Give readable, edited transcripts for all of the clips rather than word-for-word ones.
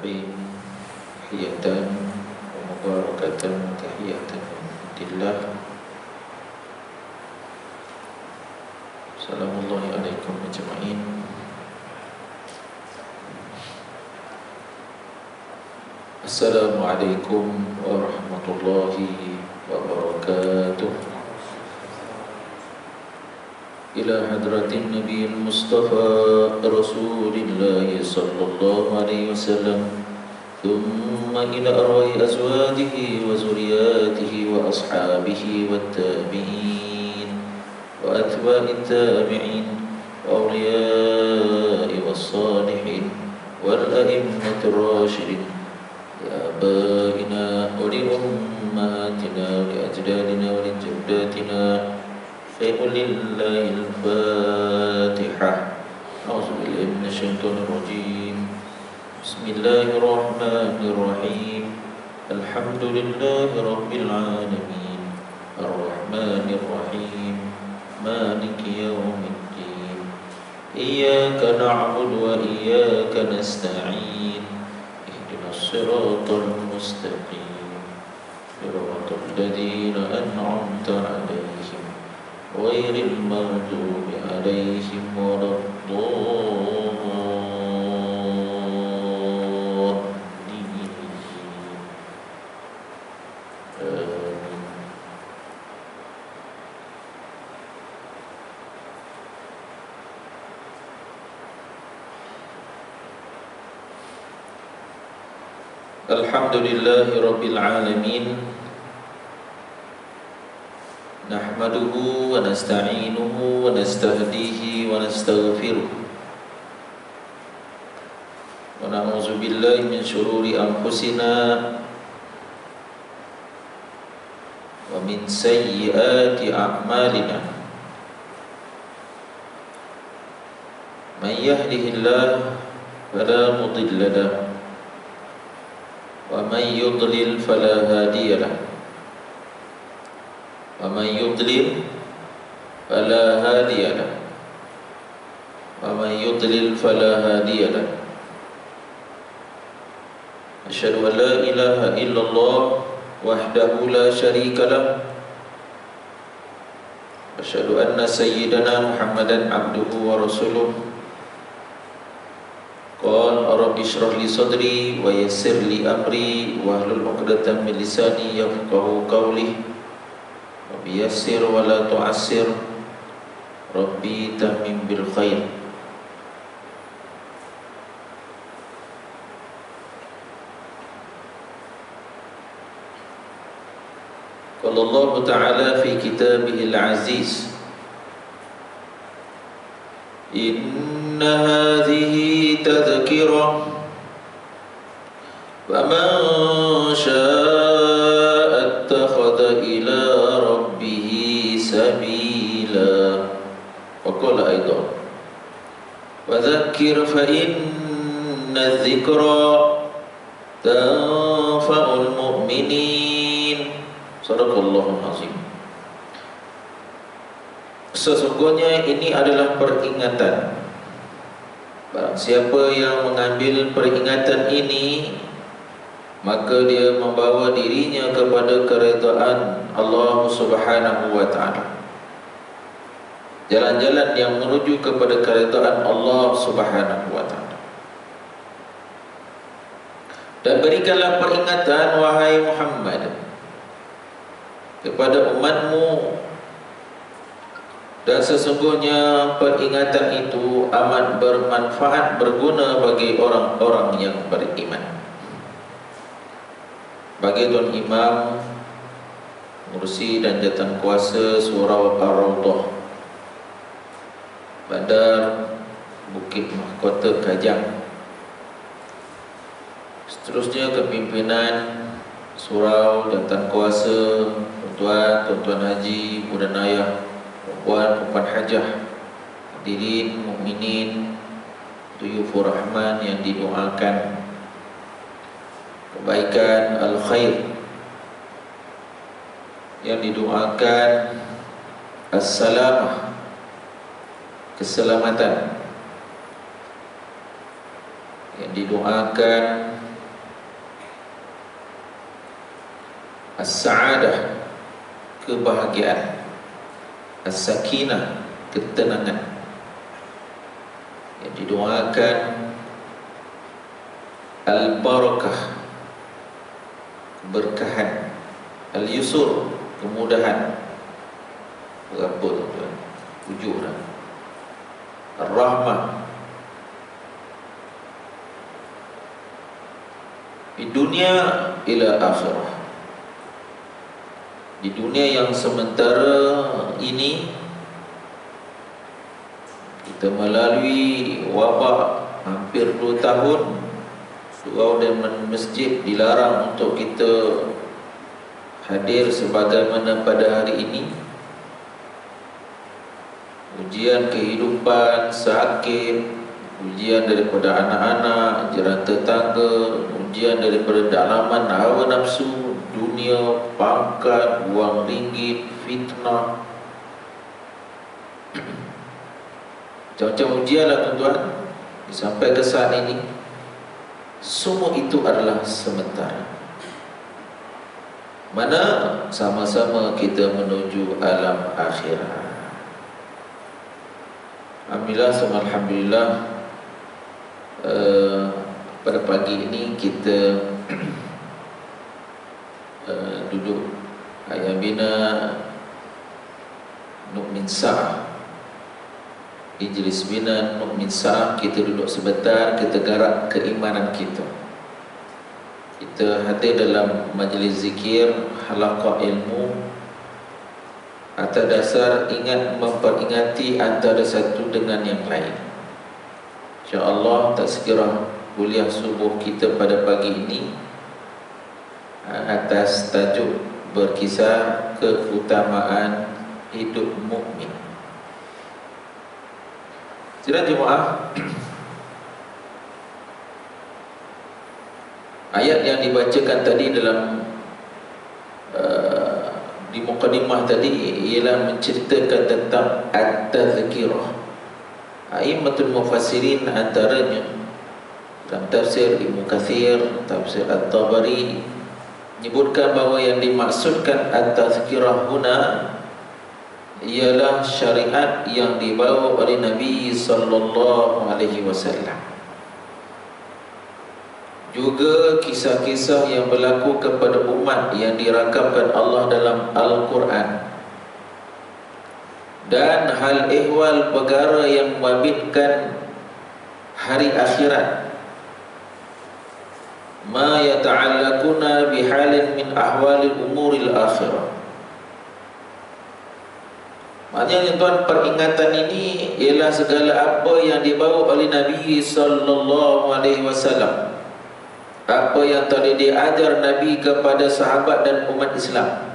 الرحيم تحية ومباركة تحية من الله. سلام الله عليكم أجمعين. السلام عليكم ورحمة الله وبركاته. إلى حضرة النبي المصطفى رسول الله صلى الله عليه وسلم، ثم إلى أرواح أزواجه وذرياته وأصحابه والتابعين وأتباع التابعين وأولياء والصالحين والأئمة الراشدين، لآبائنا ولأمهاتنا ولأجدادنا ولجداتنا. لله الفاتحة. أعوذ بالله من الشيطان الرجيم. بسم الله الرحمن الرحيم. الحمد لله رب العالمين الرحمن الرحيم مالك يوم الدين. إياك نعبد وإياك نستعين. اهدنا الصراط المستقيم صراط الذين أنعمت عليهم غير المغضوب عليهم ولا الضالين. Alhamdulillahi Rabbil Alamin. Nahmaduhu wa nasta'inuhu wa nastahdihi wa nastaghfiruh wa na'udzu billahi min syururi anfusina wa min sayyiati a'malina. Man yahdihillahu fala mudilla lahu wa man yudlil fala hadiya lahu. ومن يضلل فلا هادي له ومن يضلل فلا هادي له. أشهد أن لا إله إلا الله وحده لا شريك له. أشهد أن سيدنا محمدا عبده ورسوله. قال رب اشرح لي صدري ويسر لي أمري واحلل عقدة من لساني يفقهوا قولي. Rabbi yassir wa la tu'assir, Rabbi tamim bil khair. Qala Allah Ta'ala fi kitabihil aziz, inna hadhihi tadhkirah faman syaa'a ittakhadha ila sabila. Wa qala aidan wa dhakkir fa inna dzikra tanfa'ul mu'minin. Shadaqallahul azim. Sesungguhnya ini adalah peringatan. Barang siapa yang mengambil peringatan ini, maka dia membawa dirinya kepada keredaan Allah Subhanahu wa ta'ala. Jalan-jalan yang menuju kepada keredaan Allah Subhanahu wa ta'ala. Dan berikanlah peringatan wahai Muhammad kepada umatmu, dan sesungguhnya peringatan itu amat bermanfaat, berguna bagi orang-orang yang beriman. Bagi Tuan Imam Mursi dan Jatan Kuasa Surau Ar-Rawdah Bandar Bukit Mahkota Kajang, seterusnya kepimpinan Surau Jatan Kuasa, tuan-tuan haji, ibu dan ayah, perempuan hajah, hadirin mukminin, duyufur rahman yang didoakan kebaikan, al-khair yang didoakan, as-salamah, keselamatan yang didoakan, as-sa'adah, kebahagiaan, as-sakinah, ketenangan. Yang didoakan al-barakah, keberkahan, al-yusur, kemudahan. Berapa tuan-tuan? 7 dah. Ar-rahmah, di dunia ila akhirah. Di dunia yang sementara ini kita melalui wabak hampir 2 tahun. Surau dan masjid dilarang untuk kita hadir sebagaimana pada hari ini. Ujian kehidupan, sakit, ujian daripada anak-anak, jiran tetangga, ujian daripada dalaman hawa nafsu, dunia, pangkat, wang ringgit, fitnah. Macam-macam ujian lah tuan-tuan. Sampai ke saat ini, semua itu adalah sementara. Mana sama-sama kita menuju alam akhirat. Alhamdulillah, alhamdulillah, pada pagi ini kita duduk ayam bina Nuk Min Sa'ah, Ijlis bina Nuk Min Sa'ah. Kita duduk sebentar, kita garap keimanan kita. Kita hadir dalam majlis zikir, halaqah ilmu, atas dasar ingat memperingati antara satu dengan yang lain. InsyaAllah tak sekira kuliah subuh kita pada pagi ini atas tajuk berkisar keutamaan hidup mukmin. Sidang jemaah, ayat yang dibacakan tadi dalam di mukadimah tadi ialah menceritakan tentang at-tadhkirah. A'immatul mufassirin antaranya dalam tafsir Ibnu Katsir, tafsir At-Tabari menyebutkan bahawa yang dimaksudkan at-tadhkirah huna ialah syariat yang dibawa oleh Nabi sallallahu alaihi wasallam. Juga kisah-kisah yang berlaku kepada umat yang dirakamkan Allah dalam Al-Quran, dan hal ehwal perkara yang membabitkan hari akhirat, ma yata'allaquna bihalin min ahwalil umuril akhirah. Maknanya tuan, peringatan ini ialah segala apa yang dibawa oleh Nabi sallallahu alaihi wasallam, apa yang telah diajar Nabi kepada sahabat dan umat Islam,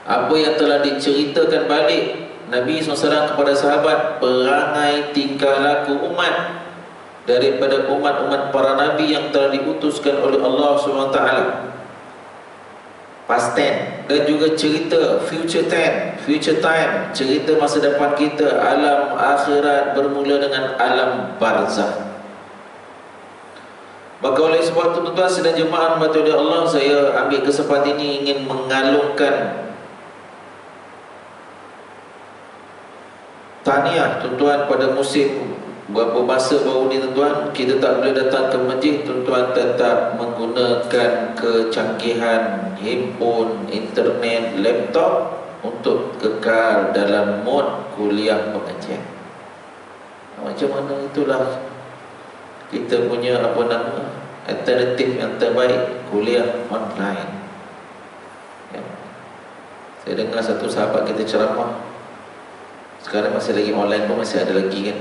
apa yang telah diceritakan balik Nabi SAW kepada sahabat, perangai tingkah laku umat daripada umat-umat para Nabi yang telah diutuskan oleh Allah SWT, past tense, dan juga cerita future time, cerita masa depan kita, alam akhirat bermula dengan alam barzakh. Maka oleh sebab itu tuan-tuan sedang jemaah rahmati Allah, saya ambil kesempatan ini ingin mengalungkan tahniah tuan-tuan pada musim beberapa masa baru ni tuan-tuan. Kita tak boleh datang ke masjid, tuan-tuan tetap menggunakan kecanggihan handphone, internet, laptop untuk kekal dalam mod kuliah pengajian. Macam mana itulah kita punya alternatif yang terbaik, kuliah online. Ya. Saya dengar satu sahabat kita ceramah, sekarang masih lagi online pun masih ada lagi kan.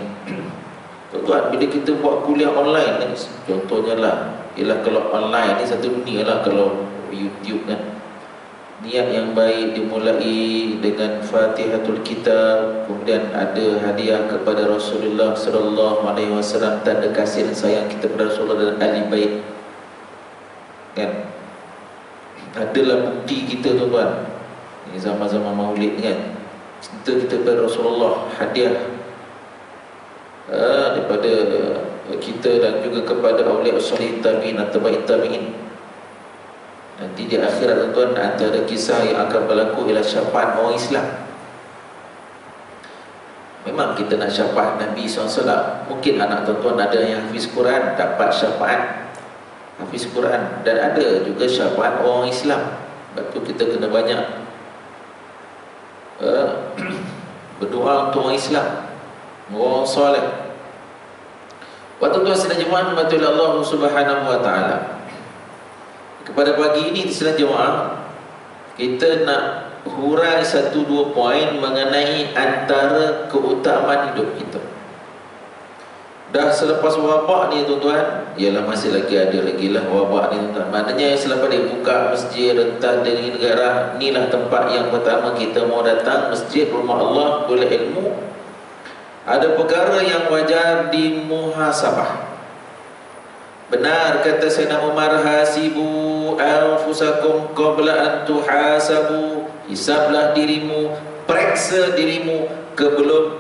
Tuan-tuan, bila kita buat kuliah online ni, contohnya lah, ialah kalau online ni satu dunia lah. Kalau YouTube kan, niat yang baik dimulai dengan Fatihatul Kitab, kemudian ada hadiah kepada Rasulullah sallallahu alaihi wasallam, tanda kasih dan sayang kita kepada Rasulullah dan ahli bait. Kan? Adalah bukti kita tuan-tuan. Ini zaman-zaman Maulid kan. Kita kepada Rasulullah, hadiah daripada kita dan juga kepada awliya salihin tabi'in atau tabi'in. Nanti di akhirat tuan-tuan, antara kisah yang akan berlaku ialah syafaat orang Islam. Memang kita nak syafaat Nabi SAW. Mungkin anak tuan-tuan ada yang hafiz Quran, dapat syafaat hafiz Quran. Dan ada juga syafaat orang Islam. Sebab tu kita kena banyak berdoa untuk orang Islam, orang soleh. Tuan-tuan sedang jemaah membantu Allah Subhanahu Wa Taala. Kepada pagi ini sedang jemaah, kita nak hurai 1-2 poin mengenai antara keutamaan hidup kita. Dah selepas wabak ni tuan-tuan, ialah masih lagi ada lagi lah wabak ni tuan-tuan. Maknanya selepas dia buka masjid rentas dari negara, inilah tempat yang pertama kita mau datang, masjid rumah Allah, boleh ilmu. Ada perkara yang wajar dimuhasabah. Benar kata Sayyidina Umar, hasibu anfusakum qabla an tuhasabu. Hisablah dirimu, periksa dirimu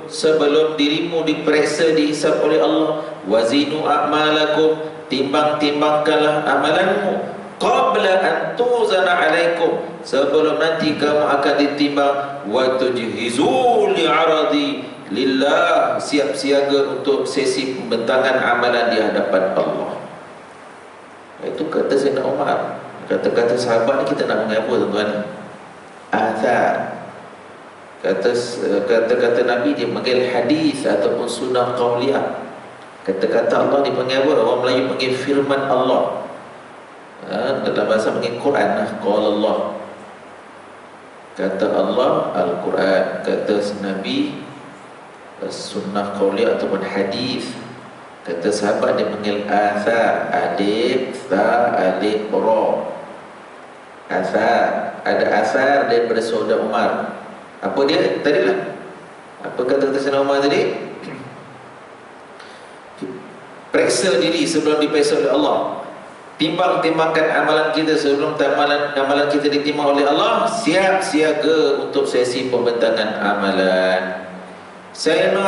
sebelum dirimu diperiksa, dihisab oleh Allah. Wazinu a'malakum, timbang-timbangkanlah amalanmu. Qabla an tuzana alaikum, sebelum nanti kamu akan ditimbang. Wa tujhizu li'aradi lillah, siap siaga untuk sesi pembentangan amalan di hadapan Allah. Itu kata Sayyidina Umar. Kata-kata sahabat ni kita nak mengapa tuan-tuan? Athar. Kata-kata Nabi dia panggil hadis ataupun sunnah qauliyah. Kata-kata Allah dipanggil apa? Orang Melayu panggil firman Allah. Dalam bahasa panggil Quran lah, qala Allah. Kata Allah Al-Quran, kata Nabi sunnah qauliyah ataupun hadis. Kata sahabat dia panggil athar, alif tha alif ra. Athar, ada athar daripada saudara Umar. Apa dia tadilah? Apa kata Sayyidina Umar tadi? Periksa diri sebelum diperiksa oleh Allah. Timbang-timbangkan amalan kita sebelum amalan kita ditimbang oleh Allah. Siap siaga untuk sesi pembentangan amalan. Sayyidina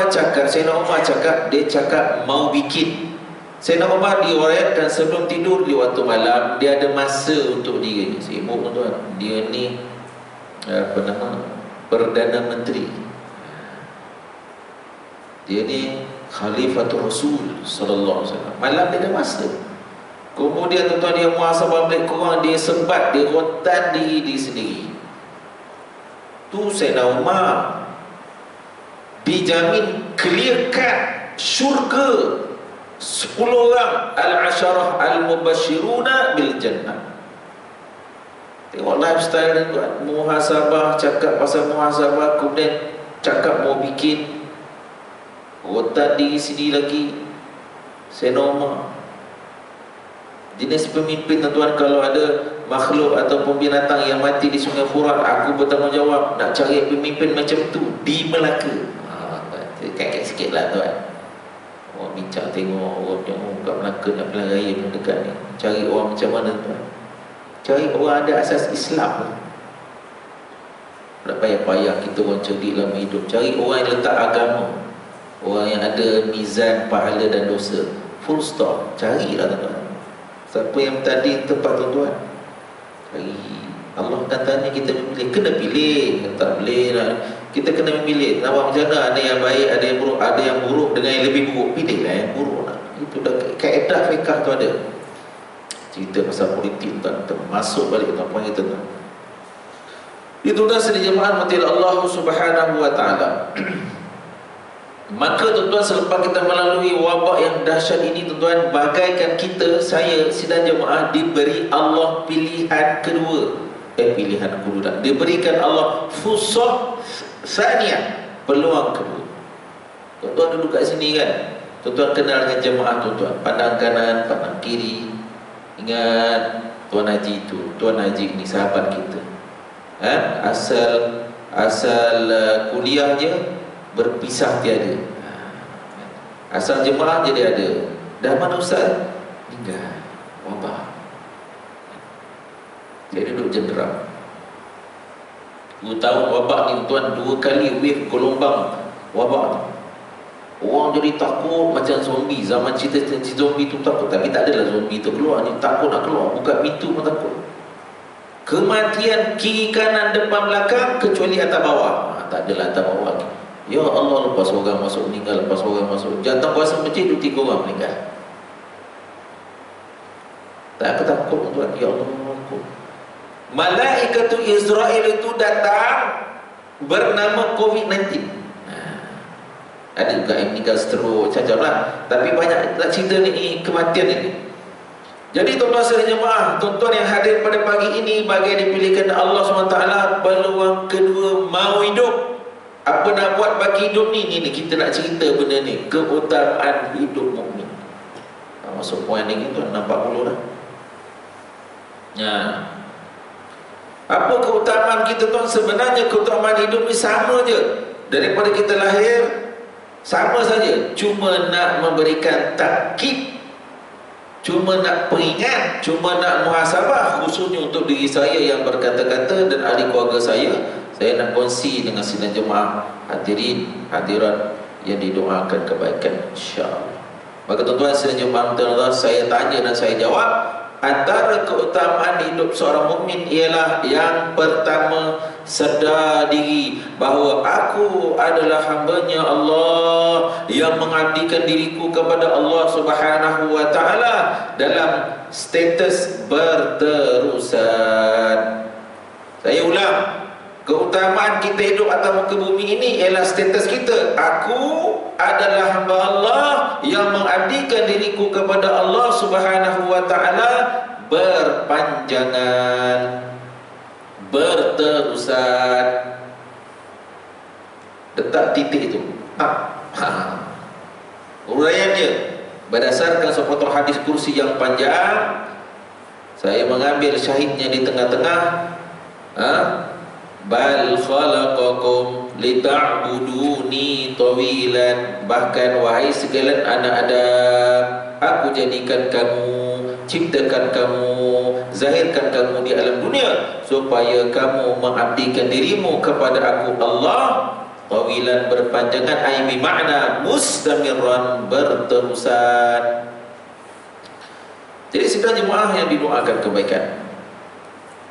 Umar cakap, dia cakap mau bikin. Sayyidina Umar diriwayatkan sebelum tidur di waktu malam dia ada masa untuk diri. Sibuk tuan. Dia ni apa nama? Perdana Menteri. Dia ni Khalifatul Rasul sallallahu alaihi wasallam. Malam dia ada masa. Kemudian tuan-tuan dia muhasabah balik kurang, dia sembat, dia rotan diri sendiri. Tu Sayyidina Umar dijamin clear cut syurga 10 orang al-asyarah al-mubashiruna bil jannah. Tengok lifestyle ni tuan. Muhasabah, cakap pasal muhasabah, kemudian cakap mau bikin, rotan diri sendiri lagi. Sayyidina Umar jenis pemimpin tuan-tuan. Kalau ada makhluk ataupun binatang yang mati di Sungai Furat, aku bertanggungjawab nak cari pemimpin macam tu di Melaka. Kait-kait sikit lah tuan. Orang bincang tengok orang kat Melaka nak pilihan raya pun dekat ni. Cari orang macam mana tuan? Cari orang ada asas Islam. Tak payah-payah kita orang cerdik dalam hidup. Cari orang yang letak agama, orang yang ada mizan pahala dan dosa. Full stop. Carilah tuan-tuan. Siapa yang tadi tempat tuan-tuan? Cari. Allah akan tanya kita memilih. Kena pilih. Tak boleh lah. Kita kena memilih. Nak buat macam mana? Ada yang baik, ada yang buruk. Ada yang buruk dengan yang lebih buruk. Pilihlah yang buruk lah. Itu dah kaedah fiqah tu ada. Cerita pasal politik tuan, masuk balik tuan-tuan kita tuan. Itu dah sedih jemaah mati Allah Subhanahu Wa Taala. Maka tuan-tuan, selepas kita melalui wabak yang dahsyat ini tuan-tuan, bagaikan kita, saya sidang jemaah diberi Allah pilihan kedua. Diberikan Allah fusah saniyah, peluang kedua. Tuan-tuan duduk kat sini kan, tuan-tuan kenal dengan jemaah tuan-tuan, pandang kanan, pandang kiri. Ingat Tuan Haji itu, Tuan Haji ni sahabat kita. Asal kuliahnya berpisah tiada. Asal jemaah jadi ada. Dah mana ustaz? Meninggal. Wabah. Dia duduk jenderal. 2 tahun wabak ni tuan, 2 kali wave gelombang wabak tu. Orang jadi takut macam zombie. Zaman cerita zombie tu takut. Tapi tak adalah zombie tu keluar ni. Takut nak keluar. Buka pintu pun takut. kematian kiri kanan depan belakang kecuali atas bawah. Tak adalah atas bawah lagi. Ya Allah, lepas orang masuk meninggal, lepas orang masuk jatuh kuasa masjid 2-3 orang meninggal. Tak takut tuan. Ya Allah, aku. Malaikatul Israel itu datang bernama COVID-19. Ada juga yang meninggal stroke, cacat lah. Tapi banyak nak cerita ni kematian ini. Jadi tuan-tuan sekalian jemaah, tuan-tuan yang hadir pada pagi ini, bagi dipilihkan Allah SWT, peluang kedua mau hidup. Apa nak buat bagi hidup ni? Ni kita nak cerita benda ni, keutamaan hidup mukmin. Masuk poin ni tuan, nampak dulu dah. Apa keutamaan kita tuan? Sebenarnya keutamaan hidup ni sama je. Daripada kita lahir, sama saja. Cuma nak memberikan takkid, cuma nak peringat, cuma nak muhasabah, khususnya untuk diri saya yang berkata-kata dan ahli keluarga saya nak kongsi dengan sidang jemaah hadirin hadirat yang didoakan kebaikan, insya-Allah. Maka tuan-tuan sidang jemaah, saya tanya dan saya jawab. Antara keutamaan hidup seorang mukmin ialah yang pertama, sedar diri bahawa aku adalah hamba-Nya Allah yang mengabdikan diriku kepada Allah Subhanahu wa taala dalam status berterusan. Saya ulang, keutamaan kita hidup atas muka bumi ini ialah status kita. Aku adalah hamba Allah yang mengabdikan diriku kepada Allah Subhanahu wa taala berpanjangan, berterusan. Letak titik itu. Uraian dia berdasarkan sepotong hadis kursi yang panjang. Saya mengambil syahidnya di tengah-tengah. Bal khalaqakum lita'buduni tawilan. Bahkan wahai sekalian anak Adam, aku jadikan kamu, ciptakan kamu, zahirkan kamu di alam dunia supaya kamu mengabdikan dirimu kepada aku Allah tawilan, berpanjangan, ai bi makna mustamirran, berterusan. Jadi sidang jemaah yang didoakan kebaikan.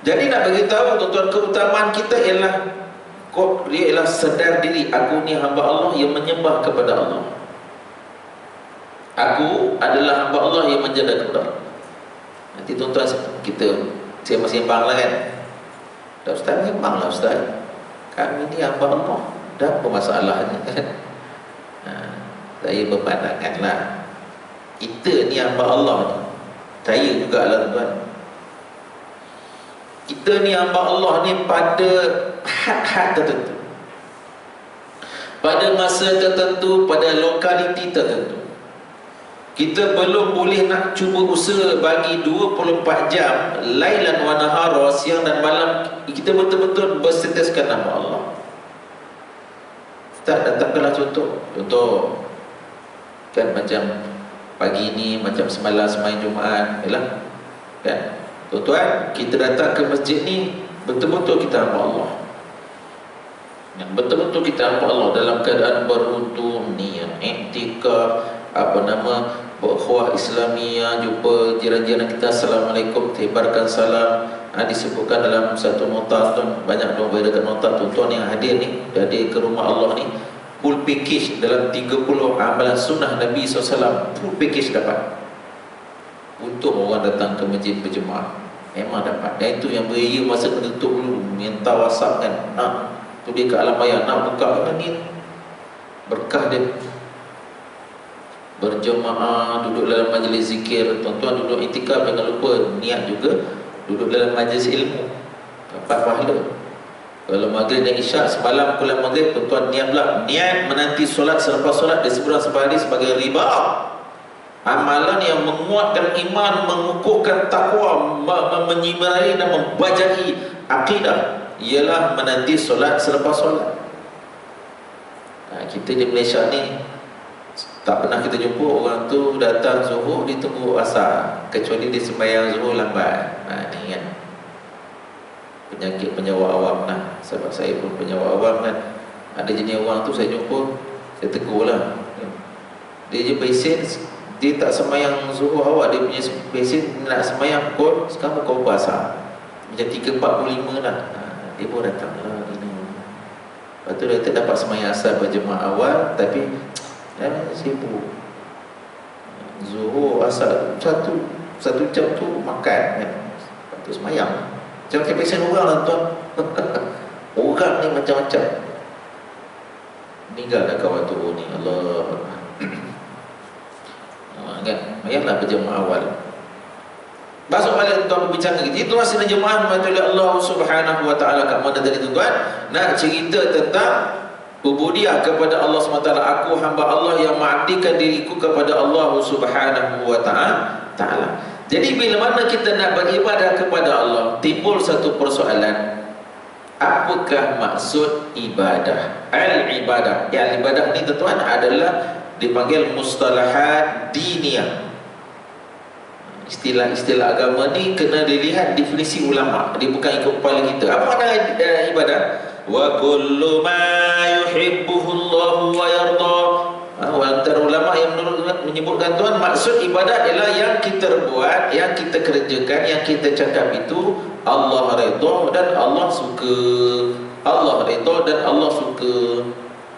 Jadi nak bagi tahu tuan-tuan, keutamaan kita ialah dia ialah sedar diri, aku ni hamba Allah yang menyembah kepada Allah. Aku adalah hamba Allah yang menjaga kepada Allah. Nanti tuan-tuan saya masih sembang lah kan. Dah Ustaz, sembang lah Ustaz, kami ni hamba Allah, dah apa masalahnya? Saya berpandangan lah, kita ni hamba Allah ni, saya juga lah tuan, kita ni hamba Allah ni pada had-had tertentu, pada masa tertentu, pada lokaliti tertentu. Kita belum boleh nak cuba usaha bagi 24 jam lailan wa nahara, siang dan malam kita betul-betul berstatuskan nama Allah. Tak datangkanlah contoh kan, macam pagi ni, macam semalam semain Jumaat, yalah kan. Tuan-tuan, kita datang ke masjid ni betul-betul kita hamba Allah. Yang betul-betul kita hamba Allah dalam keadaan beruntung, niat iktikaf, ukhuwah Islamiyah, jumpa jiran-jiran kita, Assalamualaikum, tebarkan salam. Disebutkan dalam satu nota, tuan, banyak tuan beredar nota, tuan-tuan yang hadir ni, hadir ke rumah Allah ni, full package dalam 30 amalan sunnah Nabi SAW, full package dapat. Untuk orang datang ke masjid berjemaah memang dapat. Dan itu yang beria masa tutup dulu, minta WhatsApp kan, tu dia ke alam bayar, nak buka kan ni berkah dia. Berjemaah, duduk dalam majlis zikir, tuan-tuan duduk iktikaf, jangan lupa niat juga duduk dalam majlis ilmu, dapat pahala. Kalau maghrib dan isyak, semalam pulang maghrib, tuan-tuan niat pula, niat menanti solat, selepas solat dia sebulan sebahari sebagai riba, amalan yang menguatkan iman, mengukuhkan takwa, menyimari dan membajai akidah, ialah menanti solat selepas solat. Kita di Malaysia ni tak pernah kita jumpa orang tu datang zuhur dia tunggu asar, kecuali dia sembahyang zuhur lambat. Ni kan penyakit penyawa awam lah. Sebab saya pun penyawa awam kan, ada jenis orang tu saya jumpa, saya tegur lah, dia je pesen, dia tak sembahyang zuhur awal, dia punya pesen nak sembahyang pukul, sekarang pukul asar. macam 3.45 lah, dia pun datang lah ini. Lepas tu dia dapat semayang asar berjemaah awal, tapi sibuk. Zuhur, asar satu jam tu makan kan. Lepas tu semayang. Macam kepeksan orang lah tuan. Orang ni macam-macam. Meninggal dah kawan tu ni. Allah. Kan? Mayanglah berjemaah awal. Masuk balik tuan berbincang kita. Itu masih jemaah oleh Allah Subhanahu wa taala. Kat mana tadi tuan? Nak cerita tentang ubudiyah kepada Allah SWT. Aku hamba Allah yang mengabdikan diriku kepada Allah Subhanahu wa taala. Jadi bila mana kita nak beribadah kepada Allah, timbul satu persoalan. Apakah maksud ibadah? Al-ibadah. Al-ibadah ni tuan adalah dipanggil mustalahat diniyah. Istilah-istilah agama ni kena dilihat definisi ulama. Dia bukan ikut kepala kita. Apa makna ibadah? Wa kullu ma yuhibbuhu Allah wa yarda. Antara ulama yang menyebutkan tuan, maksud ibadah ialah yang kita buat, yang kita kerjakan, yang kita cakap itu Allah redha dan Allah suka. Allah redha dan Allah suka.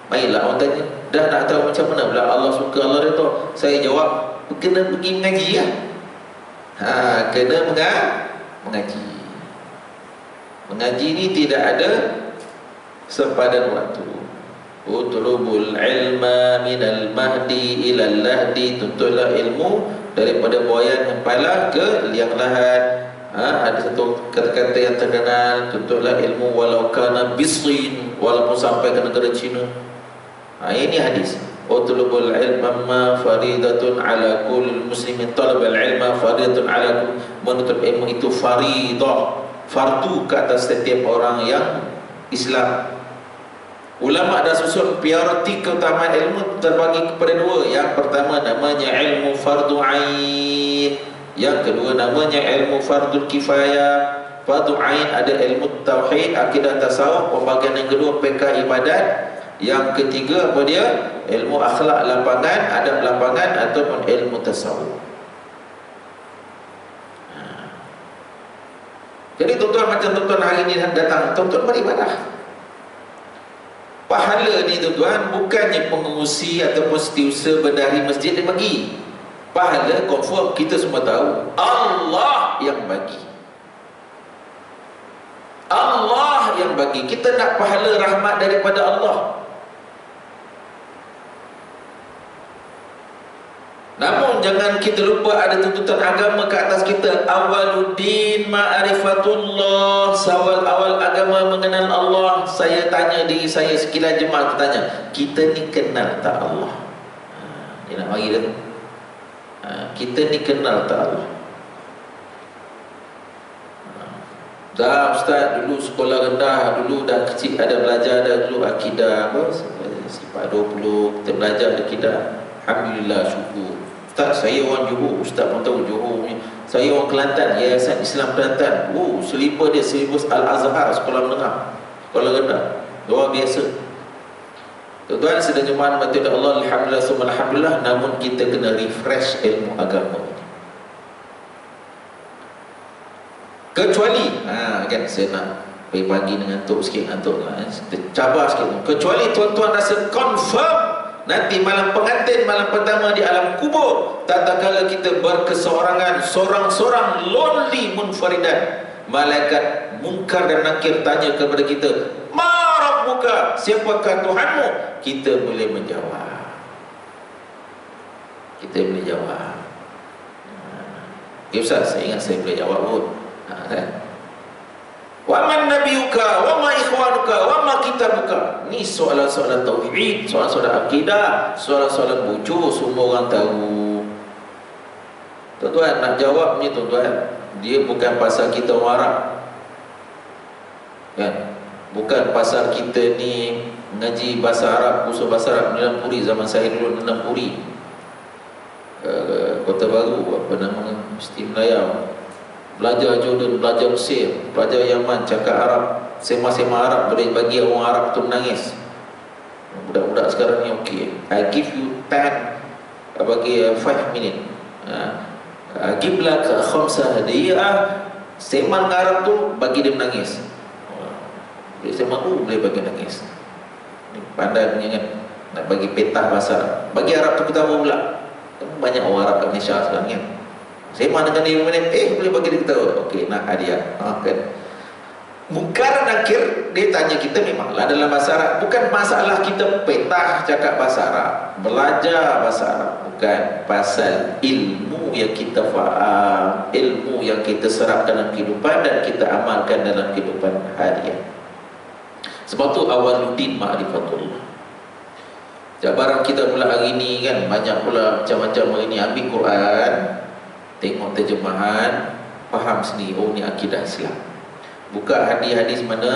Baiklah, orang tanya, dah nak tahu macam mana pula Allah suka, Allah redha? Saya jawab, kena pergi mengaji lah. Kena mengaji. Mengaji ni tidak ada sepadan waktu. Utlubul ilma minal mahdi ilal lahdi. Tuntutlah ilmu daripada buayan yang palah ke liang lahat. Ada satu kata-kata yang terkenal, tuntutlah ilmu walau kana bisin, walaupun sampai ke negara Cina. Ini hadis. Utlubul ilma ma faridatun ala kulli muslimin. Talabul ilma faridatun ala kulli. Menuntut ilmu itu faridah, fardu ke atas setiap orang yang Islam. Ulama dah susun prioriti keutamaan ilmu terbagi kepada dua. Yang pertama namanya ilmu fardu ain, yang kedua namanya ilmu fardul kifayah. Fardu ain ada ilmu tauhid, akidah, tasawuf. Pembagian yang kedua fiqh ibadat. Yang ketiga apa dia? Ilmu akhlak lapangan, adab lapangan ataupun ilmu tasawuf. Jadi tuan-tuan, macam tuan-tuan hari ini datang, tuan-tuan beribadah. Pahala ni tuan-tuan bukannya pengurusi ataupun setiausaha bendahari masjid dia bagi. Pahala confirm kita semua tahu Allah yang bagi. Allah yang bagi. Kita nak pahala rahmat daripada Allah. Namun jangan kita lupa ada tuntutan agama ke atas kita. Awaluddin ma'rifatullah. Awal agama mengenal Allah. Saya tanya diri saya, sekilas jemaah tanya, kita ni kenal tak Allah? Dia nak bagi dia tu. Kita ni kenal tak Allah? Dah ustaz, dulu sekolah rendah, dulu dah kecil ada belajar dah dulu akidah apa? Sifat 20 kita belajar akidah. Alhamdulillah, syukur. Ustaz, saya orang Johor. Ustaz pun tahu Johor ni. Saya orang Kelantan, Yayasan Islam Kelantan. Selipar dia silibus Al-Azhar, sekolah menengah, sekolah rendah. Luar biasa. Tuan-tuan sedang jemaah mati Allah, alhamdulillah summa alhamdulillah. Namun kita kena refresh ilmu agama ini. Kecuali kan saya nak pagi dengan ngantuk sikit, ngantuk cabar sikit. Kecuali tuan-tuan rasa confirm nanti malam pengantin, malam pertama di alam kubur, tatkala kita berkeseorangan, sorang-sorang, lonely munfaridan, malaikat munkar dan nakir tanya kepada kita, ma rabbuka, siapakah Tuhanmu? Kita boleh menjawab. Kita boleh jawab. Ustaz, saya ingat saya boleh jawab pun. Kan? Wa man nabiyuka wa ma ikhwanuka wa ma kitabuka. Ni soalan-soalan tauhid, soalan-soalan akidah, soalan-soalan bujur, semua orang tahu. Tuan-tuan nak jawab ni tuan-tuan, dia bukan pasal kita orang Arab. Kan? Bukan pasal kita ni mengaji bahasa Arab, kursus bahasa Arab Nilam Puri. Zaman saya dulu Nilam Puri, Kota Baru, apa nama, Mesti Melayau. Belajar Jordan, belajar Mesir, belajar Yaman, cakap Arab, sema-sema Arab, boleh bagi orang Arab tu menangis. Budak-budak sekarang ni okey. I give you 10, bagi 5 minit. Give like 5 hadiah Sembang Arab tu bagi dia menangis. Sembang tu boleh bagi nangis. Ni pandai punya kan, nak bagi petah bahasa Arab. Bagi Arab tu kita tahu pula. Banyak orang Arab kat Malaysia sekarang kan. Sembang dengan dia mana, boleh bagi dia tahu. Okey, nak hadiah. Kan. Mungkar nakir, dia tanya kita memanglah dalam bahasa Arab. Bukan masalah kita petah cakap bahasa Arab, belajar bahasa Arab. Bukan, pasal ilmu yang kita faham, ilmu yang kita serap dalam kehidupan dan kita amalkan dalam kehidupan harian. Sebab tu awaluddin ma'rifatullah. Cabaran kita pula hari ni kan, banyak pula macam-macam hari ni ambil Quran, tengok terjemahan, faham sendiri, oh ni akidah Islam. Buka hadis-hadis mana,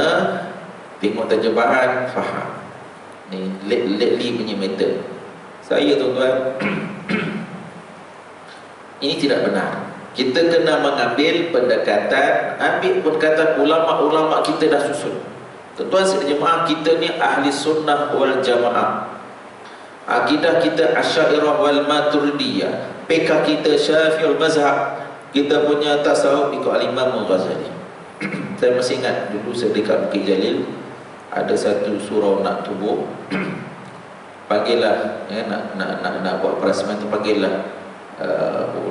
tengok terjemahan, faham. Ni lately punya method. Saya tuan-tuan, ini tidak benar. Kita kena mengambil pendekatan, ambil pendekatan ulama-ulama kita dah susun. Tuan-tuan sejemaah kita ni ahli sunnah wal jamaah. Akidah kita Asy'ariyah wal Maturidiyah. PK kita Syafi'ul mazhab. Kita punya tasawuf ikut Al-Imam Al-Ghazali. Saya masih ingat dulu saya dekat Bukit Jalil, ada satu surau nak tubuh. Panggillah ya, nak buat perasmian tu, panggillah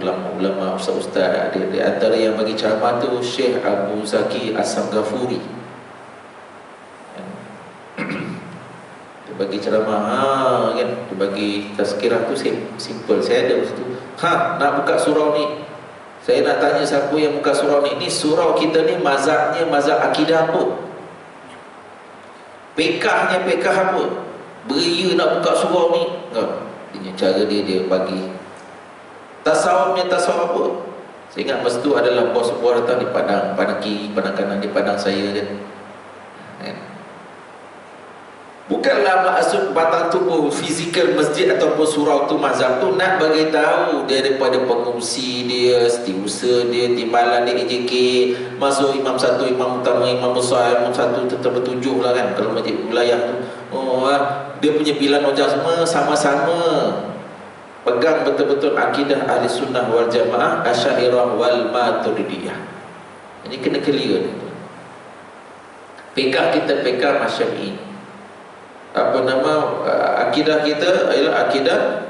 ulama-ulama, ustaz-ustaz. Di antara yang bagi ceramah tu Syekh Abu Zaki As-Sanggafuri. Dia bagi ceramah kan, dia bagi tazkirah tu simple. Saya ada situ. Nak buka surau ni. Saya nak tanya siapa yang buka surau ni. Ni surau kita ni mazhabnya mazhab akidah apa? Pekahnya pekah apa? Beria nak buka surau ni. Ini cara dia bagi. Tasawufnya tasawuf apa? Saya ingat masa tu adalah bos sebuah datang di Padang, Padang kiri, Padang kanan, di Padang saya kan. Bukanlah maksud batang tubuh fizikal masjid ataupun surau tu mazhab tu, nak bagi tahu dia daripada pengungsi dia, setiausaha dia, timbalan dia EJK, masuk imam satu, imam utama, imam besar, imam satu tertujuh lah kan kalau masjid wilayah tu. Dia punya pilihan hujah semua sama-sama pegang betul-betul akidah ahli sunnah wal jamaah Asy'ariyah wal Maturidiyah. Ini kena clear ni. Pekah kita pekah Syafi'i. Akidah kita ialah akidah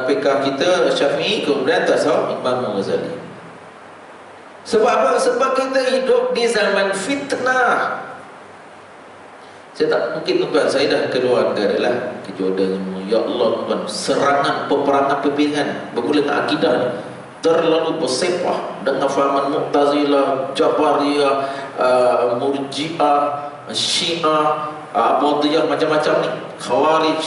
pekah kita Syafi'i, kemudian tasawuf Imam Ghazali. Sebab apa? Sebab kita hidup di zaman fitnah. Saya tak mungkin tuan-tuan, saya dah keluar negara lah, ke Jordan. Ya Allah tuan, serangan peperangan pimpinan bermula dengan akidah ni terlalu bersepah dengan fahaman Mu'tazilah, Jabariyah, Murji'ah, Syiah, Abadiyah, macam-macam ni, Khawarij.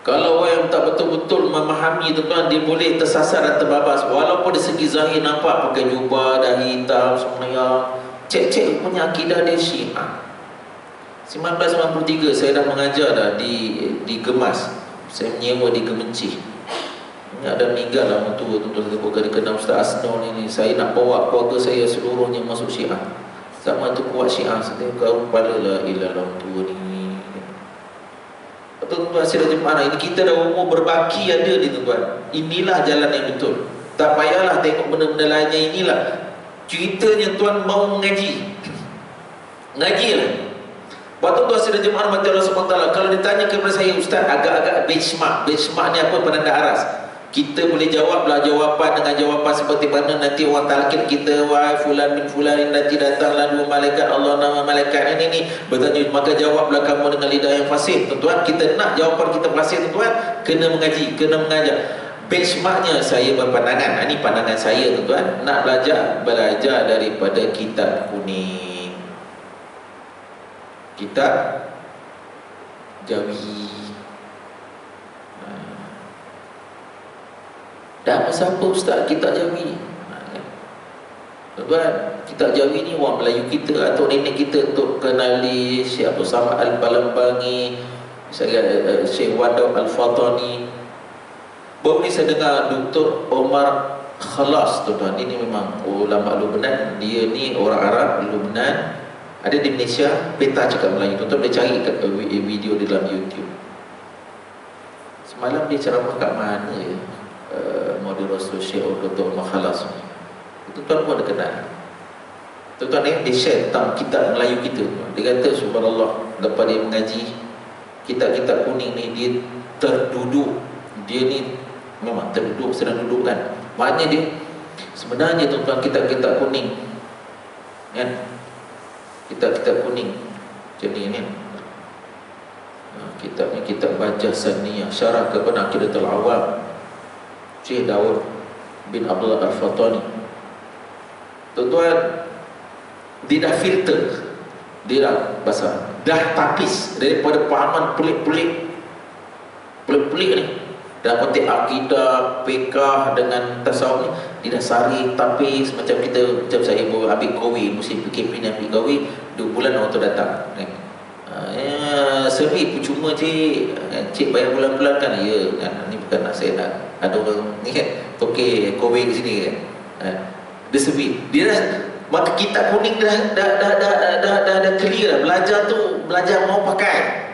Kalau orang yang tak betul-betul memahami tuan-tuan, dia boleh tersasar dan terbabas. Walaupun dari segi zahir nampak pakai jubah, dahi hitam, semuanya, cek-cek punya akidah dia Syiah. 1993 saya dah mengajar dah di Gemas. Saya menyewa di Gemencih. Ini ada meninggal lah orang tua tuan-tuan, dia kenal Ustaz Asnol ini. Saya nak bawa keluarga saya seluruhnya masuk Syiah. Zaman tu kuat Syiah, saya kau kepala lah ilah orang tua ni. Tuan-tuan saya jemaah, ini kita dah umur berbaki ada ni tuan-tuan. Inilah jalan yang betul. Tak payahlah tengok benda-benda lainnya. Inilah ceritanya tuan mau mengaji. Ngajilah. Waktu tuan saya jemaah mati Allah SWT, kalau ditanya kepada saya, Ustaz, agak-agak benchmark. Benchmark ni apa? Penanda aras. Kita boleh jawablah jawapan dengan jawapan seperti mana nanti orang talqin kita, wahai fulan bin fulan, nanti datanglah dua malaikat Allah, nama malaikat ini bertanya, maka jawablah kamu dengan lidah yang fasih. Tuan-tuan, kita nak jawapan kita fasih tuan-tuan, kena mengaji, kena mengajar. Benchmarknya saya berpandangan, ini pandangan saya tuan-tuan, nak belajar daripada kitab kuning, kitab Jawi. Dah masa apa Ustaz kitab Jawi? Tuan-tuan, kitab Jawi ni orang Melayu kita atau nenek kita untuk kenali Syekh Abdul Samad Al-Balambangi, Syekh Wadaw Al-Fatani. Baru ni saya dengar Dr. Omar Khalas tuan-tuan. Ini memang ulama Lubnan. Dia ni orang Arab Lubnan, ada di Malaysia, peta cakap Melayu. Tuan-tuan boleh cari kat video di dalam YouTube. Semalam dia ceramah kat mana ya? Moderator Syekh Dr. Omar Khalas. tuan-tuan pun ada kenal. Tuan-tuan ni dia share tentang kitab Melayu kita. Dia kata subhanallah, lepas dia mengaji kitab-kitab kuning ni, dia terduduk. Dia ni memang terduduk, sedang duduk kan. Maknanya dia sebenarnya tuan-tuan, kitab-kitab kuning kan, kitab-kitab kuning macam ni kan. Kitab ni kitab Bajah Saniyah, syarah kepada Aqidatul Awam, Syekh Daud bin Abdullah Al-Fatani. Tuan-tuan, dia dah filter, dia dah basah, dah tapis daripada pahaman pelik-pelik ni. Dah petik akidah, fiqh dengan tasawuf ni, dia dah saring tapis. Macam kita, macam saya ambil kahwin, musim PKP ni ambil kahwin 2 bulan orang tu datang kan. Servis percuma cik bayar bulan-bulan kan. Ya kan, ni bukan nak saya nak ada orang ni kan tokek kahwin ke sini kan. Dia servis, dia dah, maka kitab kuning dah clear. Belajar tu, belajar mau pakai.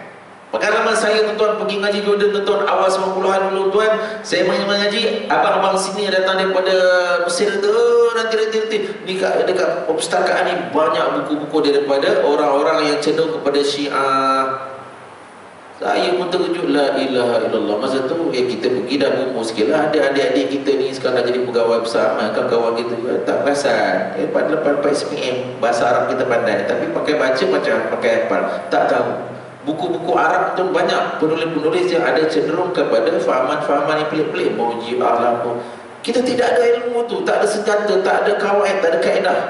Pengalaman saya tuan-tuan pergi ngaji Jordan, tuan-tuan awal 90-an dulu tuan, saya mengaji, abang-abang sini datang daripada Mesir tu, nanti ni dekat perpustakaan ni banyak buku-buku daripada orang-orang yang cenderung kepada Syiah. Saya pun terkejut, la ilaha illallah. Masa tu kita pergi dah umur sikit lah, ada adik-adik kita ni sekarang dah jadi pegawai besar, kawan-kawan kita juga tak perasan. Lepas SPM bahasa Arab kita pandai, tapi pakai baca macam pakai hafal, tak tahu. Buku-buku Arab tu banyak penulis-penulis yang ada cenderung kepada fahaman-fahaman yang pelik-pelik, maujiah lah apa. Kita tidak ada ilmu tu, tak ada senjata, tak ada kawaid, tak ada kaedah.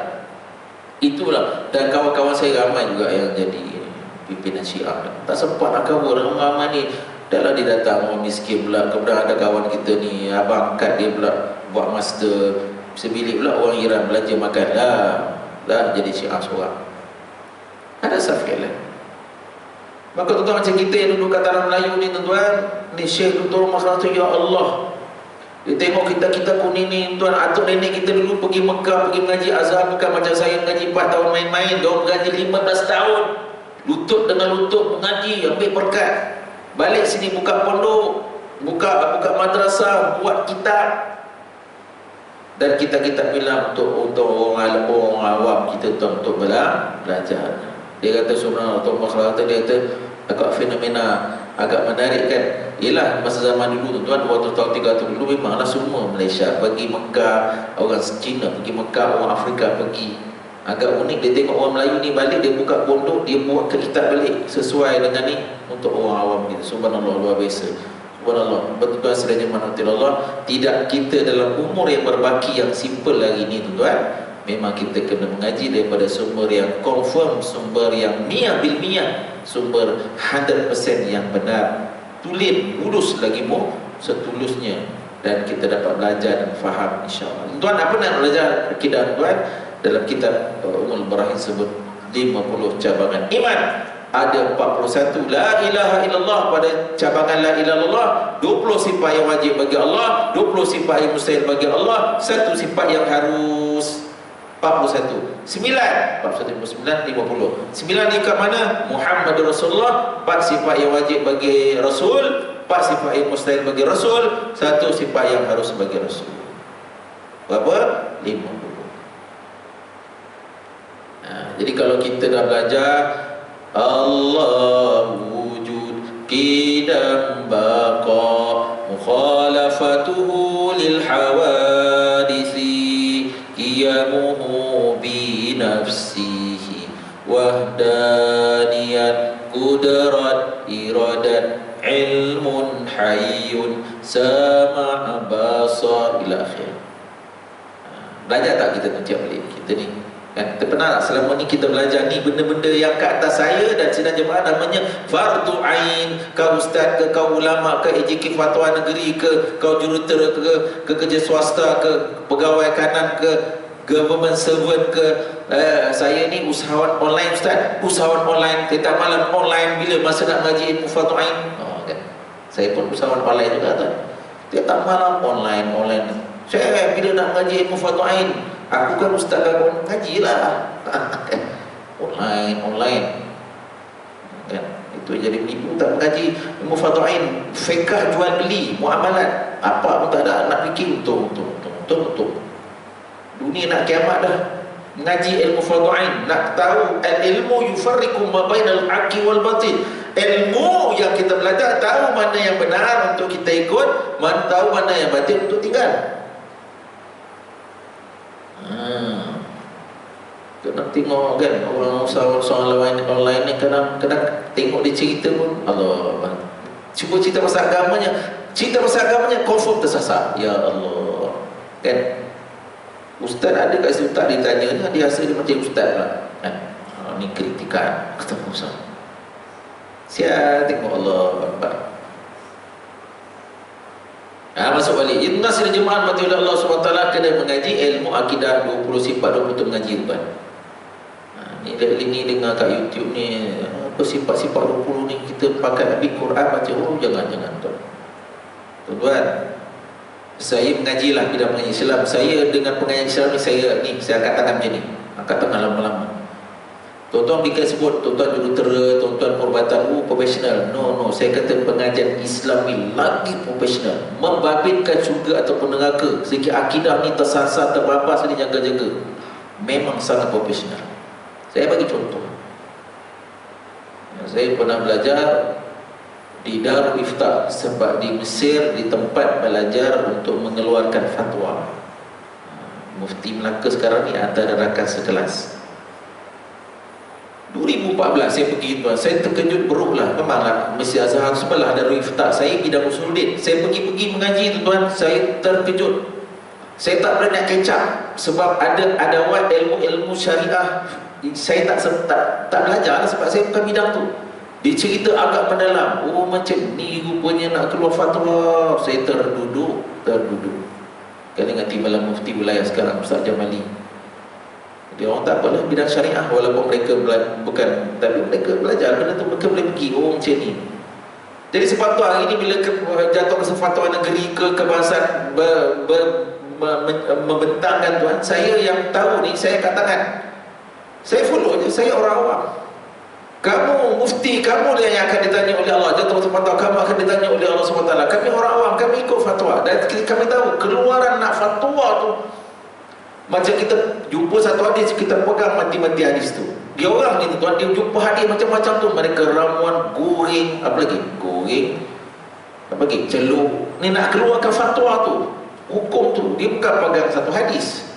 Itulah. Dan kawan-kawan saya ramai juga yang jadi pimpinan Syiah, tak sempat nak kawal ramai ni. Dahlah dia datang orang miskin pula. Kemudian ada kawan kita ni, abang angkat dia pula buat master sebilik pula, orang Iran belanja makan dah jadi Syiah seorang. Ada safir lain. Maka tuan-tuan, macam kita yang duduk kat tanah Melayu ni tuan-tuan, ni Syekh Dr. Mahrat, ya Allah, dia tengok kita kuning ni tuan. Atuk nenek kita dulu pergi Mekah, pergi mengaji Azhar, bukan macam saya mengaji 4 tahun main-main. Dia mengaji 15 tahun, lutut dengan lutut mengaji, ambil berkat. Balik sini buka pondok, buka madrasah, buat kitab. Dan kita bilang untuk orang awam kita tuan, untuk belajar. Dia kata subhanallah, Tuan Mahrat, dia kata agak fenomena, agak menarik kan. Yelah, masa zaman dulu tuan, 200 tahun 300 dulu memanglah semua Malaysia pergi Mekah, orang Cina pergi Mekah, orang Afrika pergi. Agak unik, dia tengok orang Melayu ni balik, dia buka pondok, dia buat kitab balik sesuai dengan ni untuk orang awam gitu. Subhanallah, luar biasa. Subhanallah, betul-betul sedangnya manfaat Allah. Tidak kita dalam umur yang berbaki yang simple lagi ni tuan, memang kita kena mengaji daripada sumber yang confirm, sumber yang niat bil niat, sumber 100% yang benar, tulis lurus lagi setulusnya, dan kita dapat belajar dan faham insya-Allah. Tuan, apa nak belajar akidah tuan? Dalam kitab Ummul Barahin sebut 50 cabangan iman. Ada 41 la ilaha illallah pada cabangan la ilaha illallah, 20 sifat yang wajib bagi Allah, 20 sifat yang mustahil bagi Allah, 1 sifat yang harus 41. 9 49 50. 9 ni kat mana? Muhammad Rasulullah. 4 sifat yang wajib bagi Rasul, 4 sifat yang mustahil bagi Rasul, 1 sifat yang harus bagi Rasul. Berapa? 50. Jadi kalau kita dah belajar Allah wujud qidam baqa mukhalafatuhu lil hawadisi qiyamuhu bi nafsihi wahdaniyat qudrat iradat ilmun hayyun sama' basar ila akhir. Belajar tak kita tiap balik kita ni kan? Kita pernah tak selama ni kita belajar ni benda-benda yang kat atas saya dan sidang jemaah namanya fardu ain. Kau ustaz ke, kau ulama ke, EJK fatwa negeri ke, kau jurutera ke kerja swasta ke, pegawai kanan ke, government servant ke, saya ni usahawan online ustaz, usahawan online, tiap malam online. Bila masa nak ngaji ilmu fardu ain, kan? Saya pun usahawan online juga tuan, tiap malam online. Saya bila nak ngaji ilmu fardu ain, aku kan ustaz kan ngaji lah online kan. Itu jadi menipu, tak mengaji ilmu fardu ain, fiqh jual beli, muamalat apa pun tak ada, nak fikir betul. Dunia nak kiamat dah. Ngaji ilmu fardhu ain, nak tahu al-ilmu yufarriqu ma bainal haqqi wal batil. Ilmu yang kita belajar tahu mana yang benar untuk kita ikut, mana tahu mana yang batil untuk tinggal. Kena tengok kan orang usaha-usaha online ni, kadang tengok dia cerita pun Allah. Cuba cerita pasal agamanya, confirm tersasar. Ya Allah. Kan ustaz ada kat situ, tak ditanya, dia rasa dia macam ustaz pula kan. Ni kritikan ketemu ustaz. Siap tengok Allah Akbar. Masuk balik. Itu nasir jemaah mati oleh Allah SWT kena mengaji ilmu akidah 20 sifat 20 mengaji bukan. Ni dengar kat YouTube ni apa sifat-sifat 20 ni kita pakai ambil Quran baca. Jangan tuan-tuan, saya mengajilah bidang mengaji Islam. Saya dengan pengajian Islam ni saya angkat tangan macam ni, angkat tangan lama-lama. Tuan-tuan dia sebut tuan-tuan jurutera, tuan-tuan perubatan profesional. No, saya kata pengajian Islam ni lagi profesional, membabitkan syurga ataupun neraka. Segi akidah ni tersasar, terbabas ni jaga-jaga. Memang sangat profesional. Saya bagi contoh. Saya pernah belajar di Darul Ifta sebab di Mesir, di tempat belajar untuk mengeluarkan fatwa. Mufti Melaka sekarang ni antara rakan sekelas. 2014 saya pergi tuan, saya terkejut beruklah. Memanglah Mesir Azhar sebelah Darul Ifta, saya bidang usuluddin. Saya pergi mengaji tuan, saya terkejut. Saya tak pernah nak kecap sebab ada adawat ilmu syariah. Saya tak belajar sebab saya bukan bidang tu. Dia cerita agak mendalam. Macam ni rupanya nak keluar fatwa. Saya terduduk. Kali dengan timbalan mufti wilayah sekarang Ustaz Jamali. Dia orang tak apalah bidang syariah, walaupun mereka bukan, tapi mereka belajar benda tu, mereka boleh pergi macam ni. Jadi sepatutnya hari ni bila jatuh ke fatwa negeri ke kebangsaan membentangkan tuan, saya yang tahu ni saya katakan, saya follow je, saya orang awam. Kamu mufti, kamu yang akan ditanya oleh Allah. Jatuh fatwa, kamu akan ditanya oleh Allah SWT. Kami orang awam, kami ikut fatwa. Dan kami tahu keluaran nak fatwa tu, macam kita jumpa satu hadis, kita pegang mati-mati hadis tu. Dia orang ni tuan, dia jumpa hadis macam-macam tu, mereka ramuan, goreng, apa lagi? Goreng, apa lagi? Celup. Ni nak keluarkan fatwa tu, hukum tu, dia bukan pegang satu hadis.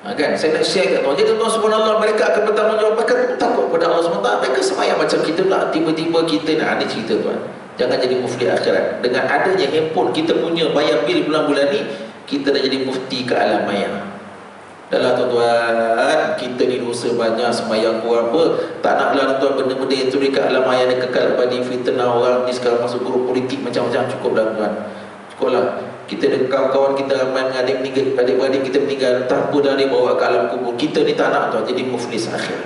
Kan saya nak share kat tuan. Jadi tuan subhanallah, mereka akan bertanggungjawab, mereka takut pada Allah SWT. Mereka semayang macam kita pula. Tiba-tiba kita nak ada cerita tuan, jangan jadi mufti akhirat. Dengan adanya handphone kita punya, bayar bil bulan-bulan ni, kita dah jadi mufti ke alam maya. Dahlah tuan-tuan, kita ni dosa banyak, semayang kurang apa. Tak nak lah tuan benda-benda yang tu dekat alam maya ni kekal abadi, fitnah orang ni sekarang masuk grup politik macam-macam. Cukup lah tuan, cukup lah. Kita ada kawan-kawan kita ramai adik meninggal, adik-adik kita meninggal, tak apa dah dia bawa ke alam kubur. Kita ni tak nak tuan jadi muflis akhir.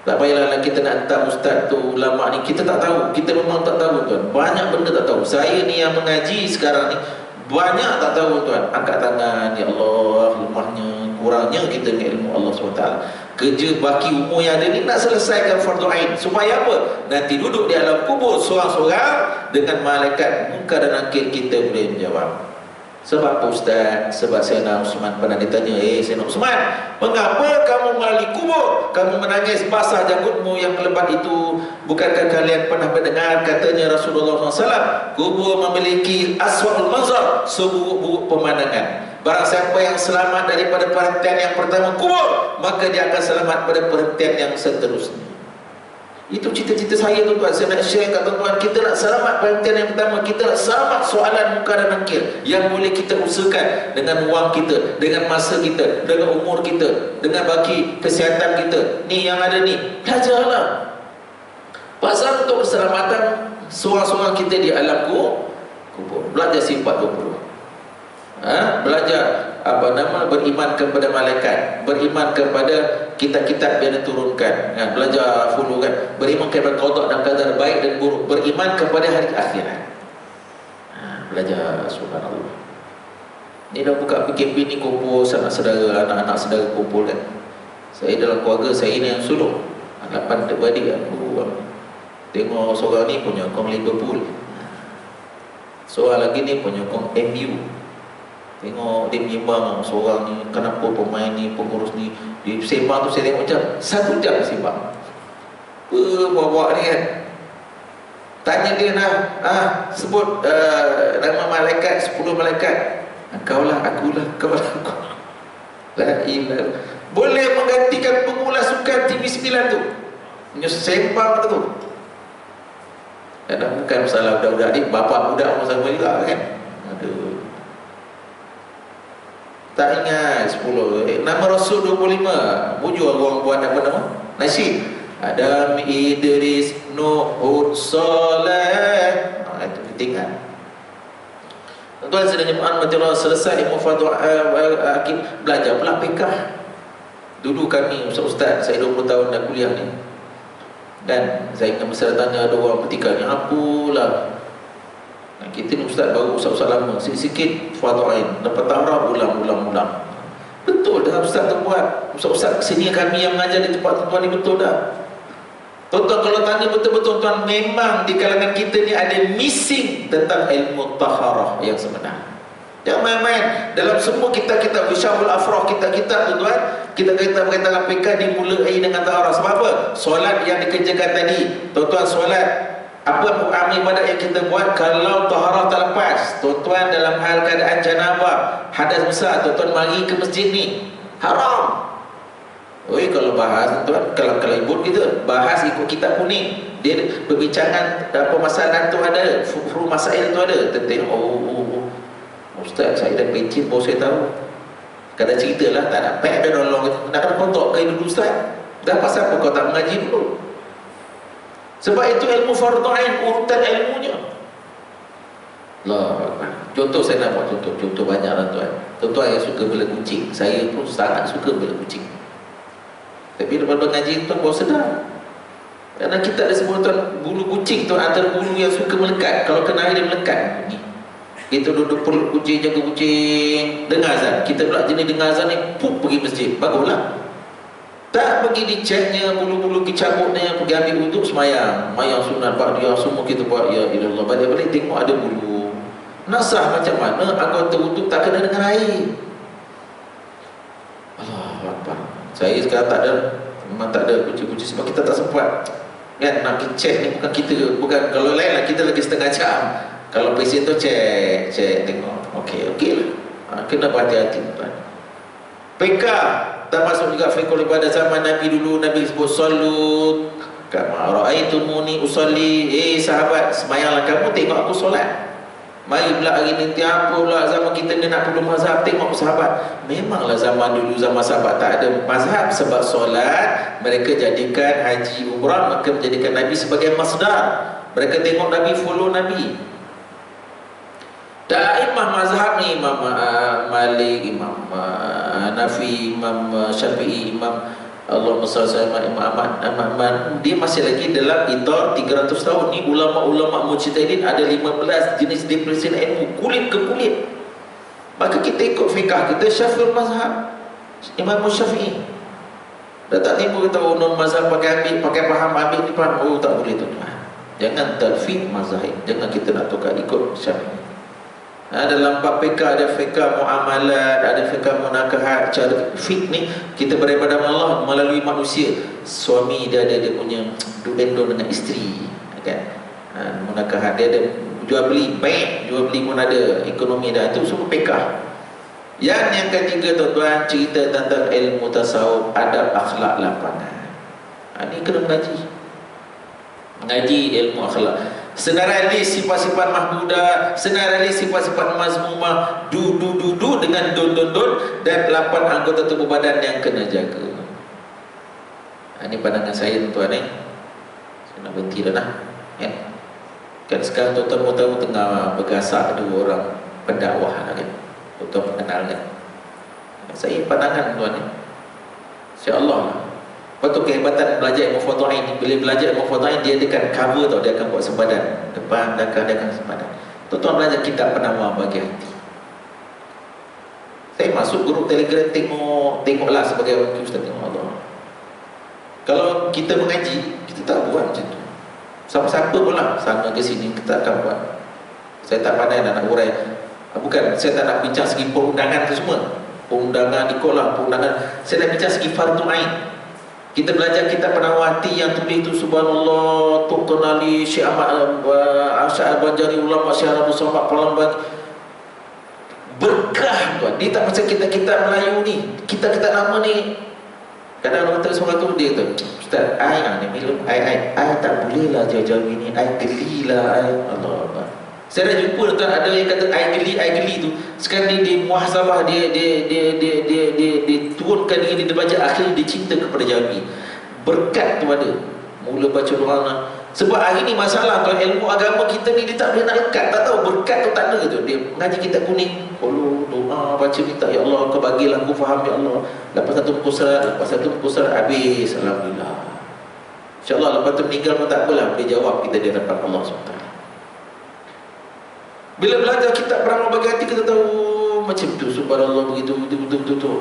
Tak payahlah kita nak hantar ustaz tu, ulama ni, kita tak tahu. Kita memang tak tahu tuan, banyak benda tak tahu. Saya ni yang mengaji sekarang ni banyak tak tahu tuan. Angkat tangan, ya Allah, lemahnya, kurangnya kita ni ilmu Allah SWT. Kerja baki umur yang ada ni nak selesaikan fardu ain. Supaya apa? Nanti duduk di alam kubur seorang-seorang dengan malaikat munkar dan nakir, kita boleh menjawab. Sebab Ustaz, sebab Sayyidina Uthman pernah ditanya, Sayyidina Uthman, mengapa kamu melalui kubur, kamu menangis basah janggutmu yang lebat itu? Bukankah kalian pernah mendengar katanya Rasulullah SAW, kubur memiliki aswa'ul manzar, seburuk-buruk pemandangan. Barang siapa yang selamat daripada perhentian yang pertama kubur, maka dia akan selamat pada perhentian yang seterusnya. Itu cita-cita saya tuan-tuan. Saya nak share kat tuan-tuan, kita nak selamat perhentian yang pertama, kita nak selamat soalan munkar dan nakir yang boleh kita usahakan dengan wang kita, dengan masa kita, dengan umur kita, dengan baki kesihatan kita. Ni yang ada ni, belajarlah pasal untuk keselamatan seorang-seorang kita di alam kubur. Belajar sifat 20. Belajar beriman kepada malaikat, beriman kepada kitab-kitab yang diturunkan, belajar follow kan, beriman kepada qada dan qadar baik dan buruk, beriman kepada hari akhirat. Belajar, subhanallah. Ni dah buka PKP ni, kumpul sanak-saudara, anak-anak saudara kumpul kan. Saya dalam keluarga saya ni yang sulung, 8 adik kan. Tengok seorang ni penyokong Liverpool, seorang lagi ni penyokong MU, Tengok dia menyembang seorang ni, kenapa pemain ni, pengurus ni. Dia sembang tu saya tengok macam 1 jam sembang. Bawa ni kan. Tanya dia nak sebut nama malaikat, 10 malaikat. Kau lah, akulah, kau lah, aku. La ilah. Boleh menggantikan pengulas sukan TV9 tu. Sembang tu. Kadang bukan masalah budak-budak ni, bapak budak pun sama juga kan. Aduh. Tak ingat 10. Nama Rasul 25. Bujur orang buat nama Nasyid. Adam, Idris, Nuh, Hud, Saleh. Itu kita ingat. Tuan sedang jemaah mati Allah selesai mufadah belajar pula fiqh. Dulu kami ustaz, saya 20 tahun dah kuliah ni. Dan saya ingat masa tanya ada orang ketika ni apalah. Kita ni ustaz baru ustaz lama, sikit-sikit fadhain, dapat taraf ulang. Betul dah ustaz tu buat. Ustaz senior kami yang mengajar di tempat tuan ni betul dah. Tuan-tuan kalau tanya betul-betul tuan, memang di kalangan kita ni ada missing tentang ilmu taharah yang sebenar. Jangan main-main. Dalam semua kitab-kitab Syarhul Afrah, kitab-kitab tuan-tuan, kita berkaitan fiqh dimulai dengan taharah. Sebab apa? Solat yang dikerjakan tadi, tuan-tuan, solat apa amal ibadat yang kita buat kalau taharah tak lepas, tuan-tuan dalam hal keadaan janabah, hadas besar, tuan-tuan mari ke masjid ni haram. Oi, kalau bahas tuan, kalau ibu kita bahas ikut kitab kuning, dia perbincangan apa masalah tu ada, furu masail tu ada. Tengok, ustaz saya dah pencet baru saya tahu. Kadang ceritalah tak nak pek dah nolong, nak kena kontak ke dulu ustaz. Dah pasal apa kau tak mengaji dulu? Sebab itu ilmu fardhu ain, urutan ilmunya. Allah. Contoh saya nak buat contoh banyaklah tuan. Tuan-tuan yang suka bela kucing, saya pun sangat suka bela kucing. Tapi lepas mengaji tuan baru sedar. Karena kita ada sebut tuan, bulu kucing tu antara bulu yang suka melekat. Kalau kena air dia melekat. Kita duduk peluk kucing, jaga kucing, dengar azan. Kita pula jenis dengar azan ni, pergi masjid. Baguslah. Tak pergi diceknya, bulu-bulu dicabutnya, pergi ambil wuduk semayang. Mayang sunat, ba'diyah, semua kita buat. Ya ilallah, balik-balik tengok ada bulu. Nasah macam mana anggota wuduk tak kena dengan air. Allah Akbar. Saya sekarang tak ada, memang tak ada kucing-kucing sebab kita tak sempat. Kan, nak cek ni bukan kita, bukan kalau lain lah kita lagi setengah jam. Kalau pesen tu cek tengok. Okey lah. Kena berhati-hati tuan. PK termasuk juga fiqhul ibadah zaman Nabi dulu. Nabi sebut salut kama ra'aitumuni usolli. Sahabat, semayanglah kamu tengok aku solat. Mari pula hari ni apa pula zaman kita ni nak perlu mazhab. Tengok sahabat, memanglah zaman dulu, zaman sahabat tak ada mazhab. Sebab solat mereka jadikan haji umrah, maka menjadikan Nabi sebagai masdar. Mereka tengok Nabi, follow Nabi. Imam mazhab ni, Imam Malik, Imam Hanafi, Imam Syafi'i, Imam Allahumma salli ala Imam Ahmad, dia masih lagi dalam itar 300 tahun ni. Ulama-ulama mujtahidin ada 15 jenis definisi ilmu, kulit ke kulit. Maka kita ikut fiqah kita Syafi'ul mazhab, Imam Syafi'i. Dah tak timbul kata non mazhab pakai faham ambil ni faham. Tak boleh tuan-tuan. Jangan talfiq mazhab. Jangan kita nak tukar ikut Syafi'i. Dalam bab fiqh ada fiqh muamalat, ada fiqh munakahat. Cara fiqh ni kita beribadah Allah melalui manusia. Suami dia ada dia punya dendon dengan isteri, kan? Munakahat dia ada jual beli, baik jual beli pun ada, ekonomi dah, itu semua fiqh. Yang ketiga tuan-tuan, cerita tentang ilmu tasawuf, adab akhlak lapangan. Ini kena mengaji ilmu akhlak. Senaralis sifat-sifat mahmudah, senaralis sifat-sifat mazmumah, du dengan don dan 8 anggota tubuh badan yang kena jaga. Ini pandangan saya tuan-tuan ni. Saya nak berhenti dah kan. Kan sekarang tuan-tuan pun tahu tengah bergasak 2 orang pendakwah kan. Tuan-tuan kenal kan. Saya pandangan tuan ni, insya-Allah. Lepas tu kehebatan belajar ilmu fadhain ni, bila belajar ilmu fadhain dia akan cover tau, dia akan buat sempadan depan belakang, dia akan sempadan. Tuan-tuan belajar kitab penawar bagi hati. Saya masuk grup Telegram, tengoklah sebagai orang ustaz, tengok Allah. Kalau kita mengaji, kita tak buat macam tu. Siapa-siapa pula sana ke sini kita akan buat. Saya tak pandai nak urai. Bukan, saya tak nak bincang segi perundangan tu semua, perundangan sekolah, perundangan. Saya nak bincang segi fardu ain. Kita belajar kitab Penawati yang tulis itu, subhanallah, Tok Kenali, Syekh Ahmad Asy'ad Banjari, ulama Syekh Abdul Somad Palembang. Berkah tuan. Dia tak macam kita Melayu ni, kita nama ni. Kadang orang kata seorang tu, dia kata, Ustaz, ni minum I tak boleh lah jauh-jauh ni, I gelilah, Allah Allah. Saya dah jumpa tuan, ada yang kata I geli tu. Sekarang dia muhasabah, dia turunkan diri, dia baca, akhirnya dia cinta kepada Jami. Berkat tu ada. Mula baca doa. Sebab hari ni masalah tuan, ilmu agama kita ni dia tak boleh nak lekat. Tak tahu berkat tu tak ada tu. Dia mengaji kitab kuning, doa, baca minta, ya Allah kau bagilah aku faham ya Allah. Lepas satu buku surat habis, alhamdulillah. InsyaAllah lepas tu meninggal pun tak apalah, boleh jawab kita di hadapan Allah SWT. Bila belajar kitab Beramal Bagi Hati, kita tahu macam tu, subhanallah, begitu.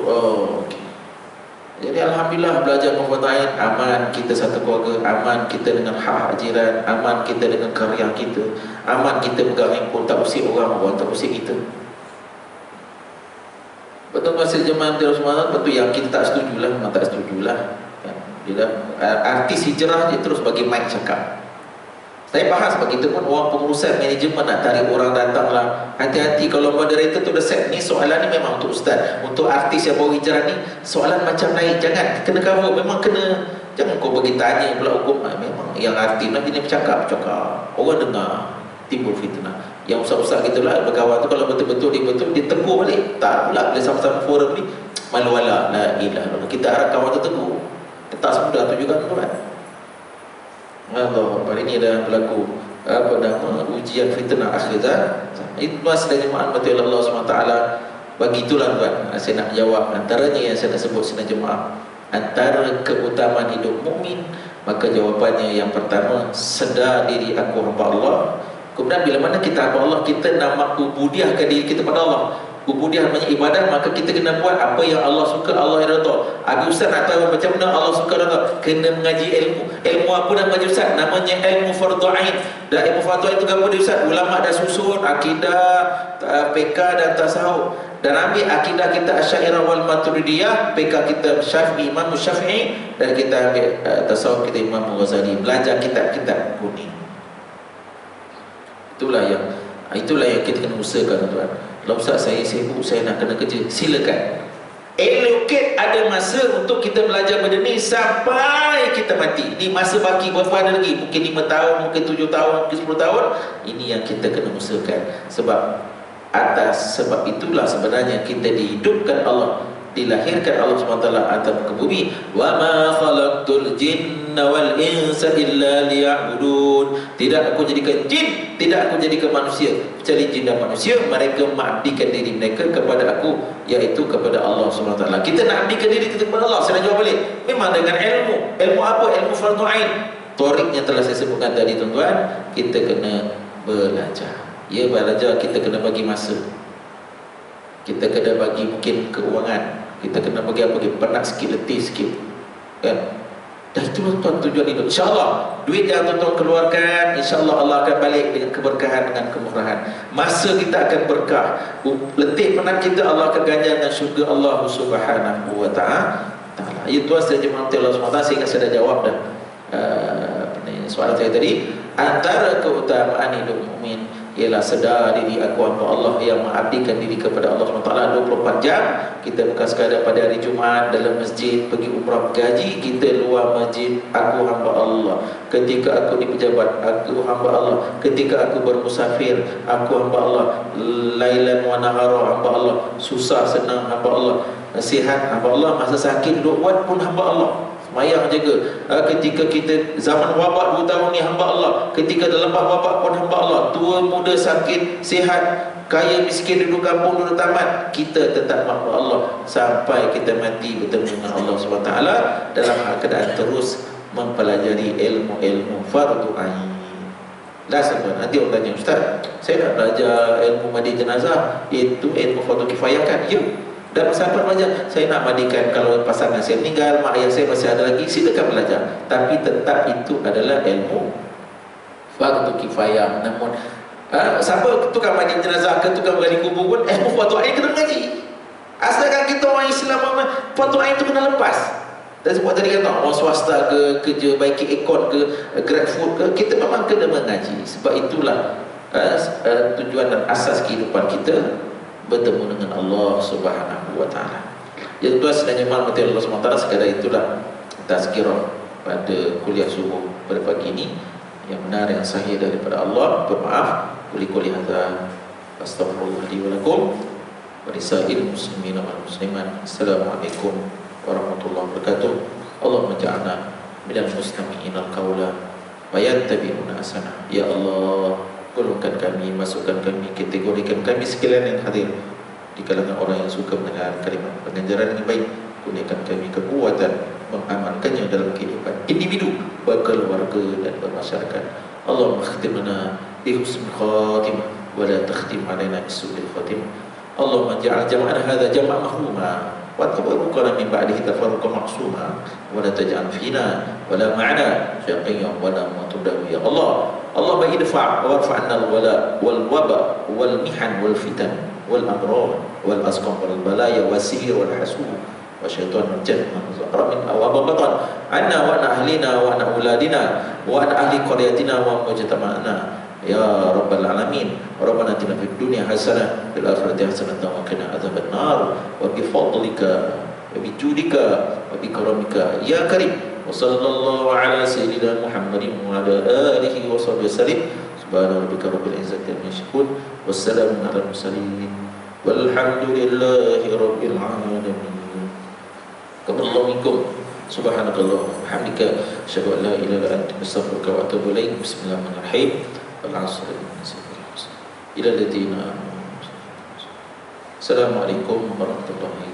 Oh, okey. Jadi alhamdulillah belajar mempertahankan aman kita satu keluarga, aman kita dengan hak jiran, aman kita dengan karya kita, aman kita pegang handphone, tak usik orang tak usik kita. Betul masa jemaah Rasulullah, betul yang kita tak setujulah, memang tak setujulah. Dia artis hijrah dia terus bagi mic cakap. Saya bahas begitu pun orang pengurusan manajemen nak tarik orang datang lah. Hati-hati kalau moderator tu dah set ni, soalan ni memang untuk ustaz, untuk artis yang baru hijrah ni, soalan macam lain. Jangan kena cover, memang kena. Jangan kau bagi tanya pula hukum. Memang yang artis nak jenis bercakap, orang dengar, timbul fitnah. Yang usah-usah gitulah berkawan tu, kalau betul-betul dia tegur balik. Tak pula boleh sama-sama forum ni malu ala la ilah. Kita harap kawan tu tegur. Tak semudah tu juga tuan. Allah, pada ini dah berlaku ujian fitnah akhir zaman. Itu masih jemaah mati Allah SWT. Begitulah tuan, saya nak jawab. Antaranya yang saya nak sebut sini jemaah, antara keutamaan hidup mukmin, maka jawapannya yang pertama, sedar diri aku hamba Allah. Kemudian bila mana kita hamba Allah, kita nak ubudiahkan diri kita pada Allah. Ubudiah namanya ibadah, maka kita kena buat apa yang Allah suka, Allah yang redha. Habis ustaz nak tahu macam mana Allah suka redha, kena mengaji ilmu. Ilmu apa nama mengaji ustaz? Namanya ilmu fardhu ain. Dan ilmu fardhu ain itu apa dia ustaz? Ulama dah susun akidah, PK dan tasawuf. Dan ambil akidah kita Asy'ariyah wal Maturidiyah, PK kita Syafi'i, Imam Syafi'i, dan kita ambil tasawuf kita Imam Ghazali. Belajar kitab-kitab kuning. Itulah yang kita kena usahakan tuan. Kalau ustaz saya sibuk, saya nak kena kerja, silakan. Allocate ada masa untuk kita belajar benda ni sampai kita mati. Ni masa baki berapa ada lagi? Mungkin 5 tahun, mungkin 7 tahun, mungkin 10 tahun. Ini yang kita kena usahakan. Sebab itulah sebenarnya kita dihidupkan Allah, dilahirkan Allah SWT atas ke bumi. Wa ma khalaqtul jinna wal insa illa liya'budun. Tidak aku jadikan jin, tidak aku jadikan manusia, kecuali jin dan manusia mereka mengabdikan diri mereka kepada aku, iaitu kepada Allah SWT. Kita nak abdikan diri kita kepada Allah. Saya nak jawab balik, memang dengan ilmu. Ilmu apa? Ilmu fardhu ain. Torik yang telah saya sebutkan tadi tuan-tuan, kita kena belajar. Ya, belajar kita kena bagi masa. Kita kena bagi mungkin keuangan, kita kena bagi apa, penat sikit, letih sikit, kan? Dan itulah tuan tujuan hidup. InsyaAllah duit yang tuan-tuan keluarkan, InsyaAllah Allah akan balik dengan keberkahan, dengan kemurahan. Masa kita akan berkah. Letih penat kita Allah akan ganjar dengan syurga Allah Subhanahu wa ta'ala. Ya tuan, saya jemaah Allah SWT, saya ingat saya dah jawab dah soalan saya tadi. Antara keutamaan hidup mukmin ialah sedar diri aku hamba Allah yang mengabdikan diri kepada Allah SWT 24 jam. Kita bukan sekadar pada hari Jumaat dalam masjid, pergi umrah, gaji, kita luar masjid, aku hamba Allah. Ketika aku di pejabat, aku hamba Allah. Ketika aku bermusafir, aku hamba Allah. Lailan wa nahara, hamba Allah. Susah senang, hamba Allah. Nasihat, hamba Allah. Masa sakit duduk buat pun hamba Allah. Semayang jaga. Ketika kita zaman wabak 2 tahun ni, hamba Allah. Ketika dalam wabak pun hamba Allah. Tua muda sakit sihat, kaya miskin, duduk kampung, duduk tamat, kita tetap hamba Allah sampai kita mati bertemu dengan Allah SWT dalam keadaan terus mempelajari ilmu-ilmu fardhu ain. Last apa? Nanti orang tanya, ustaz, saya nak belajar ilmu mandi jenazah, itu ilmu fardhu kifayah kan? Ya. Dan masa apa belajar? Saya nak mandikan kalau pasangan saya meninggal, mak ayah saya masih ada lagi, silakan belajar. Tapi tetap itu adalah ilmu fardhu kifayah. Namun Siapa tukang mandi jenazah ke tukang gali kubur pun fardu ain kena mengaji. Asalkan kita orang Islam, fardu ain tu kena lepas. Dan sebab tadi kata orang swasta ke, kerja baiki ekon ke, grab food ke, kita memang kena mengaji. Sebab itulah tujuan dan asas kehidupan kita bertemu dengan Allah Subhanahu wa taala. Yang tuan sedangnya malam Allah Subhanahu wa taala, sekadar itulah tazkirah pada kuliah subuh pada pagi ini. Yang benar, yang sahih daripada Allah, bermaaf. Quli hadza astaghfirullah li wa lakum wa lisa'il muslimin wal muslimat. Assalamualaikum warahmatullahi wabarakatuh. Allahumma ja'alna minal mustami'in al-qawla wa yattabi'una asana. Ya Allah, golongkan kami, masukkan kami, kategorikan kami sekalian yang hadir di kalangan orang yang suka mendengar kalimat pengajaran yang baik. Kurniakan kami kekuatan mengamalkannya dalam kehidupan individu, berkeluarga dan bermasyarakat. Allahumma khtimna bi husnil khatimah wa la takhtim alaina bisu'il khatimah. Allahumma ja'al jam'ana hadza jam'an marhuma wa tabarrukana min ba'dihi tafarruqan ma'suma wa la taj'al fina wa la ma'ana syaqiyyan wa la mutadawi. Ya Allah, Allahumma idfa' warfa'na al-wala wal waba wal mihan wal fitan wal amrad wal asqam wal balaya wasihir wal hasud wa syaitan al-jinn wa min awab batan anna wa ahlina wa auladina wa ahli qaryatina wa mujtama'na ya rabbal alamin. Rabbana atina fid dunya hasanah fil akhirati hasanah wa qina adzabannar wa bi fadlika wa bi judika wa bi karamika ya karim. Wa sallallahu ala sayyidina Muhammadin wa ala alihi wa sahbihi wasallam. Subhana rabbika rabbil izzati amma yasifun wassalamun ala mursalin walhamdulillahi rabbil alamin. Qaballahu subhanakallah wa bihamdika asyhadu an la ilaha illa anta astaghfiruka wa atubu ilaik. Bismillahirrahmanirrahim. Al-'asr ila alladziina. Assalamualaikum warahmatullahi